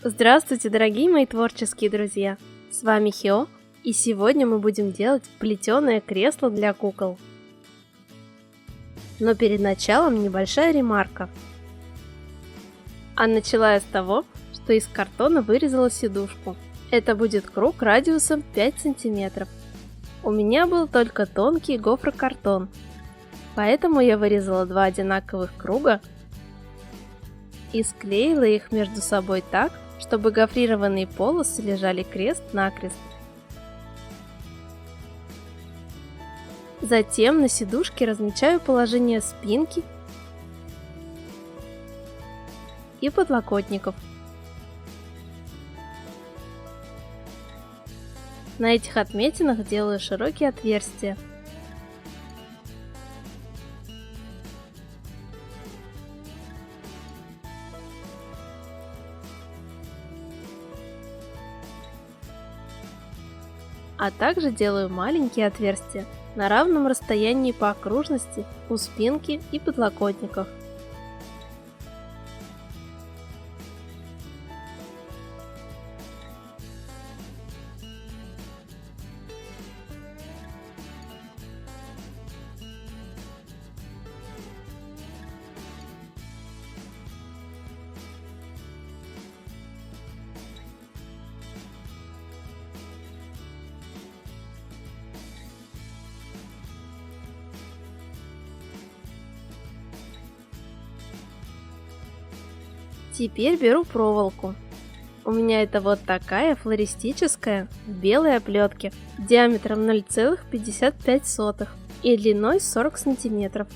Здравствуйте, дорогие мои творческие друзья! С вами Хио, и сегодня мы будем делать плетеное кресло для кукол. Но перед началом небольшая ремарка. А начала я с того, что из картона вырезала сидушку. Это будет круг радиусом 5 сантиметров. У меня был только тонкий гофрокартон, поэтому я вырезала два одинаковых круга и склеила их между собой так, чтобы гофрированные полосы лежали крест-накрест. Затем на сидушке размечаю положение спинки и подлокотников. На этих отметинах делаю широкие отверстия. А также делаю маленькие отверстия на равном расстоянии по окружности у спинки и подлокотников. Теперь беру проволоку. У меня это вот такая флористическая в белой оплетке диаметром 0,55 и длиной 40 сантиметров.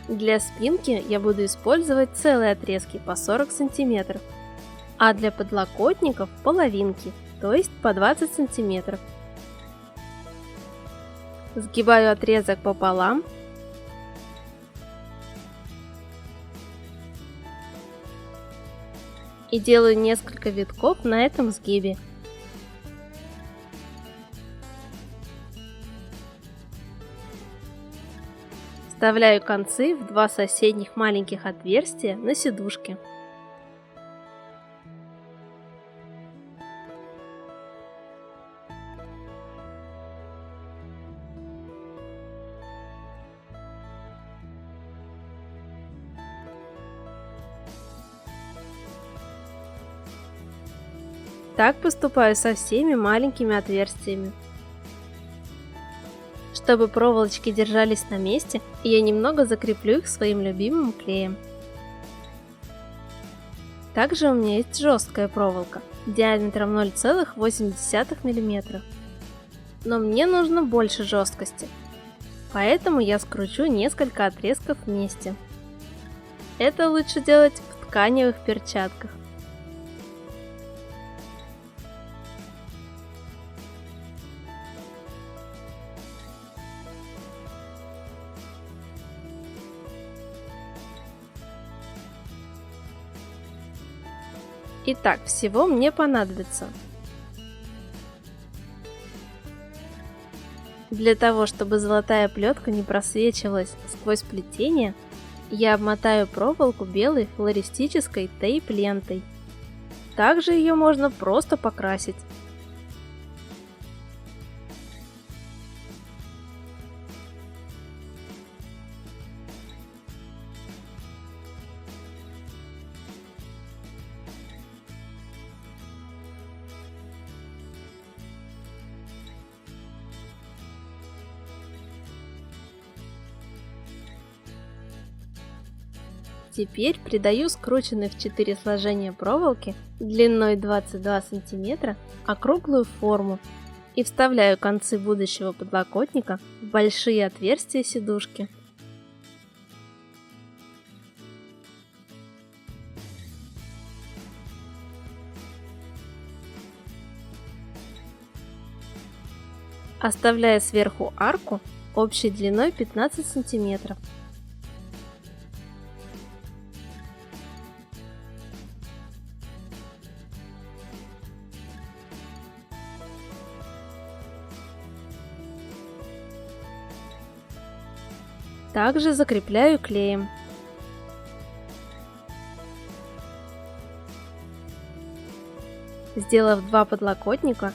Для спинки я буду использовать целые отрезки по 40 сантиметров, а для подлокотников половинки, то есть по 20 сантиметров. Сгибаю отрезок пополам и делаю несколько витков на этом сгибе. Вставляю концы в два соседних маленьких отверстия на сидушке. Так поступаю со всеми маленькими отверстиями. Чтобы проволочки держались на месте, я немного закреплю их своим любимым клеем. Также у меня есть жесткая проволока диаметром 0,8 мм. Но мне нужно больше жесткости, поэтому я скручу несколько отрезков вместе. Это лучше делать в тканевых перчатках. Итак, всего мне понадобится. Для того, чтобы золотая плетка не просвечивалась сквозь плетение, я обмотаю проволоку белой флористической тейп-лентой. Также ее можно просто покрасить. Теперь придаю скрученной в 4 сложения проволоки длиной 22 см округлую форму и вставляю концы будущего подлокотника в большие отверстия сидушки. Оставляя сверху арку общей длиной 15 см. Также закрепляю клеем. Сделав 2 подлокотника,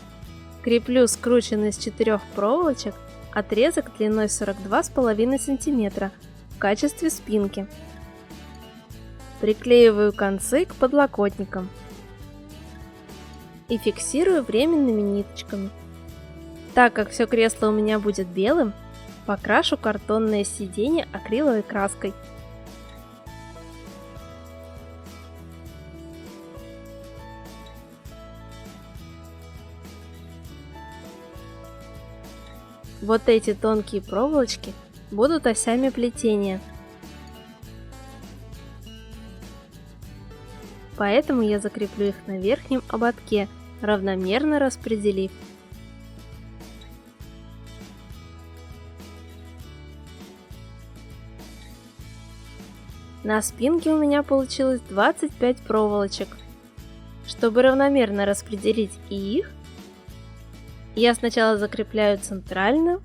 креплю скрученный из 4 проволочек отрезок длиной 42,5 см в качестве спинки. Приклеиваю концы к подлокотникам и фиксирую временными ниточками. Так как все кресло у меня будет белым, покрашу картонное сиденье акриловой краской. Вот эти тонкие проволочки будут осями плетения. Поэтому я закреплю их на верхнем ободке, равномерно распределив. На спинке у меня получилось 25 проволочек. Чтобы равномерно распределить и их, я сначала закрепляю центральную,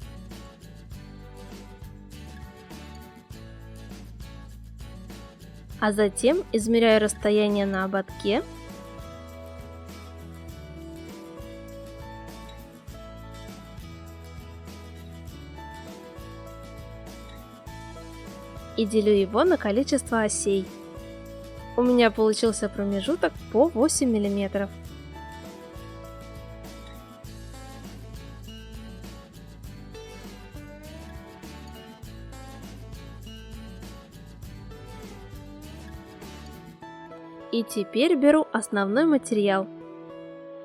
а затем измеряю расстояние на ободке и делю его на количество осей. У меня получился промежуток по 8 мм. И теперь беру основной материал.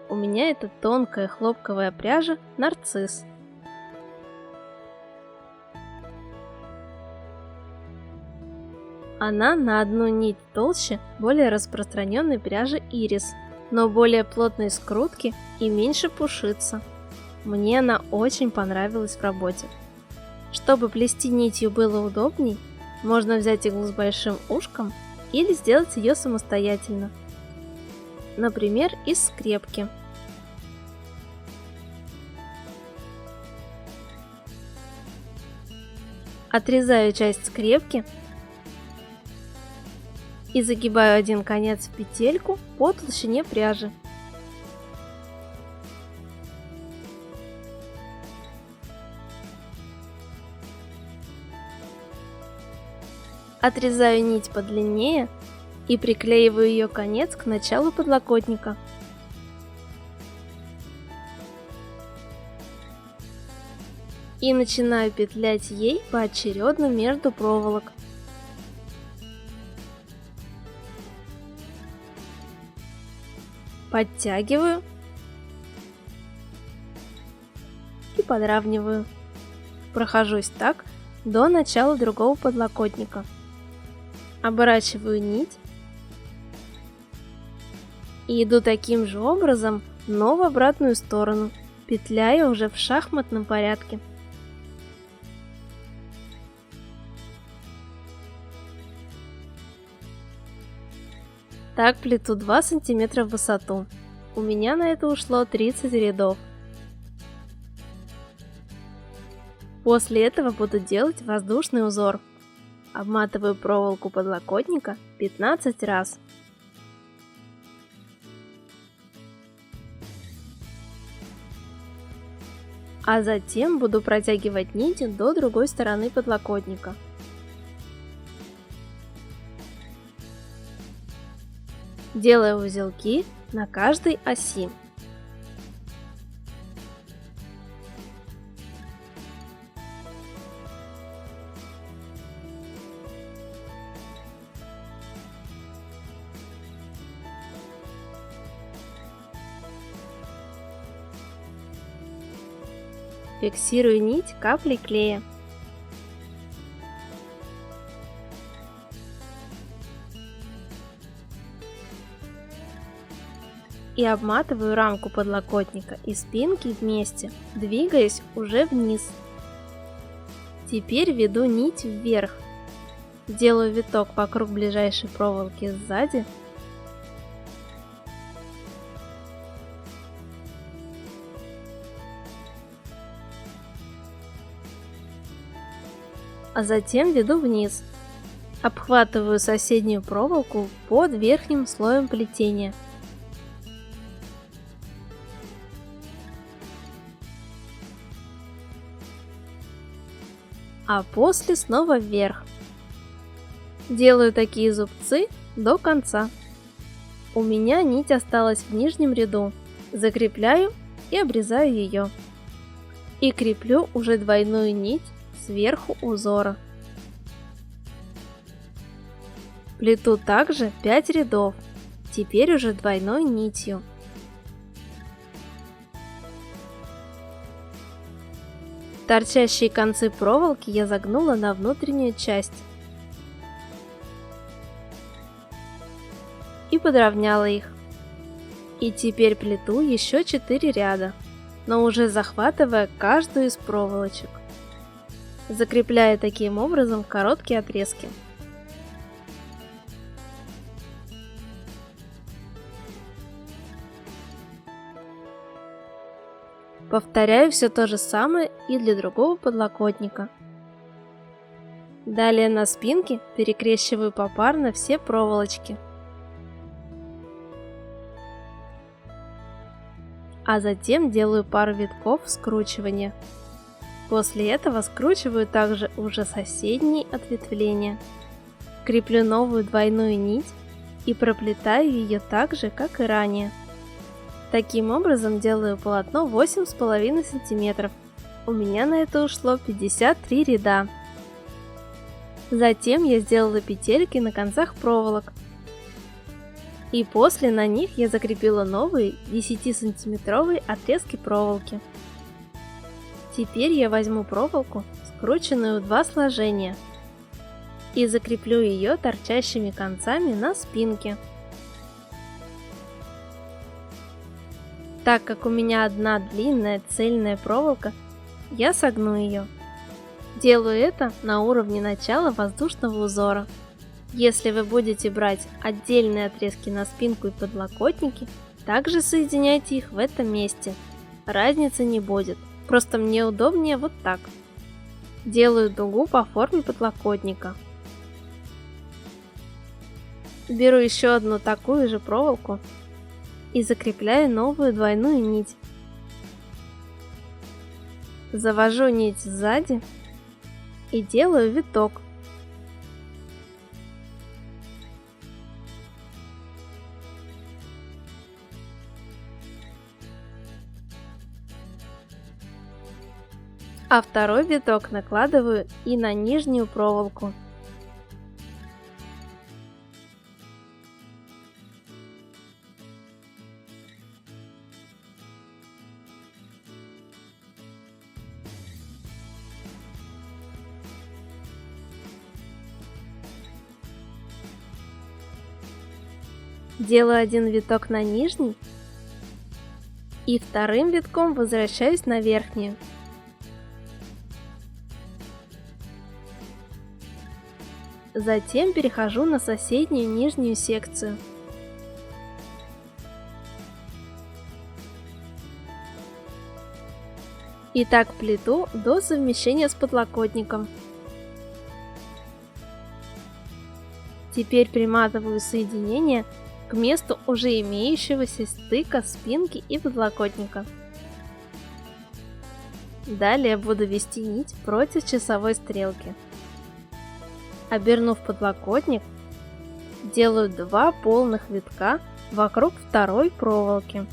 У меня это тонкая хлопковая пряжа нарцисс. Она на одну нить толще более распространенной пряжи ирис, но более плотной скрутки и меньше пушится. Мне она очень понравилась в работе. Чтобы плести нитью было удобней, можно взять иглу с большим ушком или сделать ее самостоятельно, например, из скрепки. Отрезаю часть скрепки и загибаю один конец в петельку по толщине пряжи. Отрезаю нить подлиннее и приклеиваю ее конец к началу подлокотника. И начинаю петлять ей поочередно между проволок. Подтягиваю и подравниваю. Прохожусь так до начала другого подлокотника. Оборачиваю нить и иду таким же образом, но в обратную сторону, петляя уже в шахматном порядке. Так плету 2 см в высоту. У меня на это ушло 30 рядов. После этого буду делать воздушный узор. Обматываю проволоку подлокотника 15 раз. А затем буду протягивать нити до другой стороны подлокотника. Делаю узелки на каждой оси. Фиксирую нить каплей клея. И обматываю рамку подлокотника и спинки вместе, двигаясь уже вниз. Теперь веду нить вверх. Делаю виток вокруг ближайшей проволоки сзади. А затем веду вниз. Обхватываю соседнюю проволоку под верхним слоем плетения. а после снова вверх. Делаю такие зубцы до конца. У меня нить осталась в нижнем ряду. Закрепляю и обрезаю ее. И креплю уже двойную нить сверху узора. Плету также 5 рядов, теперь уже двойной нитью. Торчащие концы проволоки я загнула на внутреннюю часть и подровняла их. И теперь плету еще 4 ряда, но уже захватывая каждую из проволочек, закрепляя таким образом короткие отрезки. Повторяю все то же самое и для другого подлокотника. Далее на спинке перекрещиваю попарно все проволочки. А затем делаю пару витков скручивания. После этого скручиваю также уже соседние ответвления. Креплю новую двойную нить и проплетаю ее так же, как и ранее. Таким образом делаю полотно 8,5 см. У меня на это ушло 53 ряда. Затем я сделала петельки на концах проволок. И после на них я закрепила новые 10-сантиметровые отрезки проволоки. Теперь я возьму проволоку, скрученную в 2 сложения, и закреплю ее торчащими концами на спинке. Так как у меня одна длинная цельная проволока, я согну ее. Делаю это на уровне начала воздушного узора. Если вы будете брать отдельные отрезки на спинку и подлокотники, также соединяйте их в этом месте. Разницы не будет, просто мне удобнее вот так. Делаю дугу по форме подлокотника. Беру еще одну такую же проволоку и закрепляю новую двойную нить. Завожу нить сзади и делаю виток. А второй виток накладываю и на нижнюю проволоку. Делаю один виток на нижний и вторым витком возвращаюсь на верхнюю. Затем перехожу на соседнюю нижнюю секцию. И так плету до совмещения с подлокотником. Теперь приматываю соединение к месту уже имеющегося стыка спинки и подлокотника. Далее буду вести нить против часовой стрелки. Обернув подлокотник, делаю 2 полных витка вокруг второй проволоки.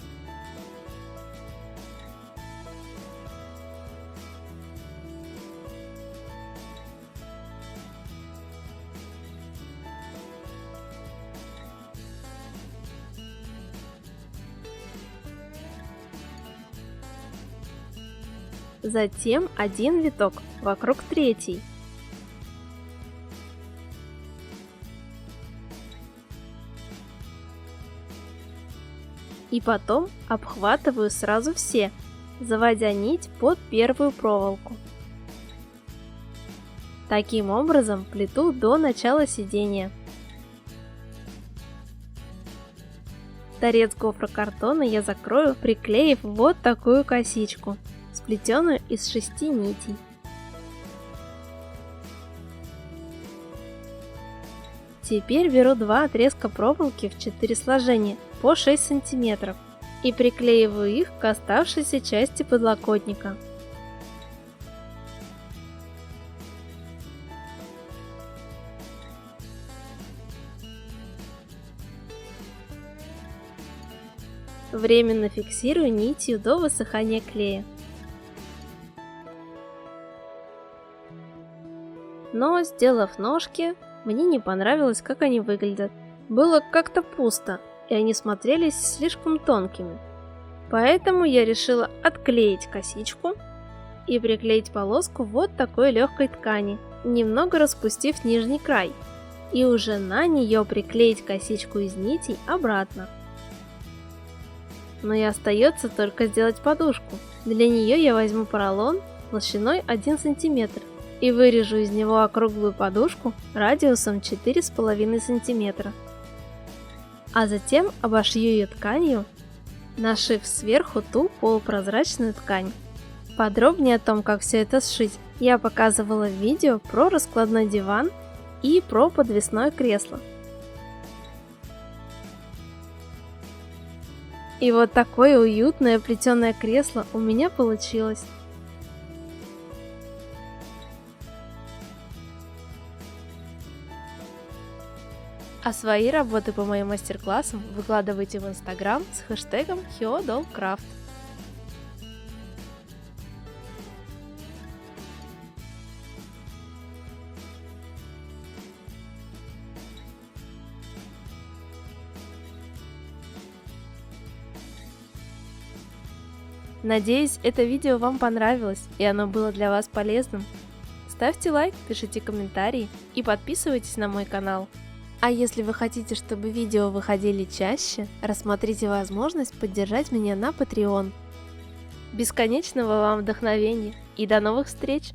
Затем один виток вокруг третьей. И потом обхватываю сразу все, заводя нить под первую проволоку. Таким образом плету до начала сидения. Торец гофрокартона я закрою, приклеив вот такую косичку, сплетенную из 6 нитей. Теперь беру 2 отрезка проволоки в 4 сложения по 6 см и приклеиваю их к оставшейся части подлокотника. Временно фиксирую нитью до высыхания клея. Но, сделав ножки, мне не понравилось, как они выглядят. Было как-то пусто, и они смотрелись слишком тонкими. Поэтому я решила отклеить косичку и приклеить полоску вот такой легкой ткани, немного распустив нижний край, и уже на нее приклеить косичку из нитей обратно. Но и остается только сделать подушку. Для нее я возьму поролон толщиной 1 см и вырежу из него округлую подушку радиусом 4,5 см. А затем обошью ее тканью, нашив сверху ту полупрозрачную ткань. Подробнее о том, как все это сшить, я показывала в видео про раскладной диван и про подвесное кресло. И вот такое уютное плетеное кресло у меня получилось. А свои работы по моим мастер-классам выкладывайте в Instagram с хэштегом HyoDollCraft. Надеюсь, это видео вам понравилось и оно было для вас полезным. Ставьте лайк, пишите комментарии и подписывайтесь на мой канал. А если вы хотите, чтобы видео выходили чаще, рассмотрите возможность поддержать меня на Patreon. Бесконечного вам вдохновения и до новых встреч!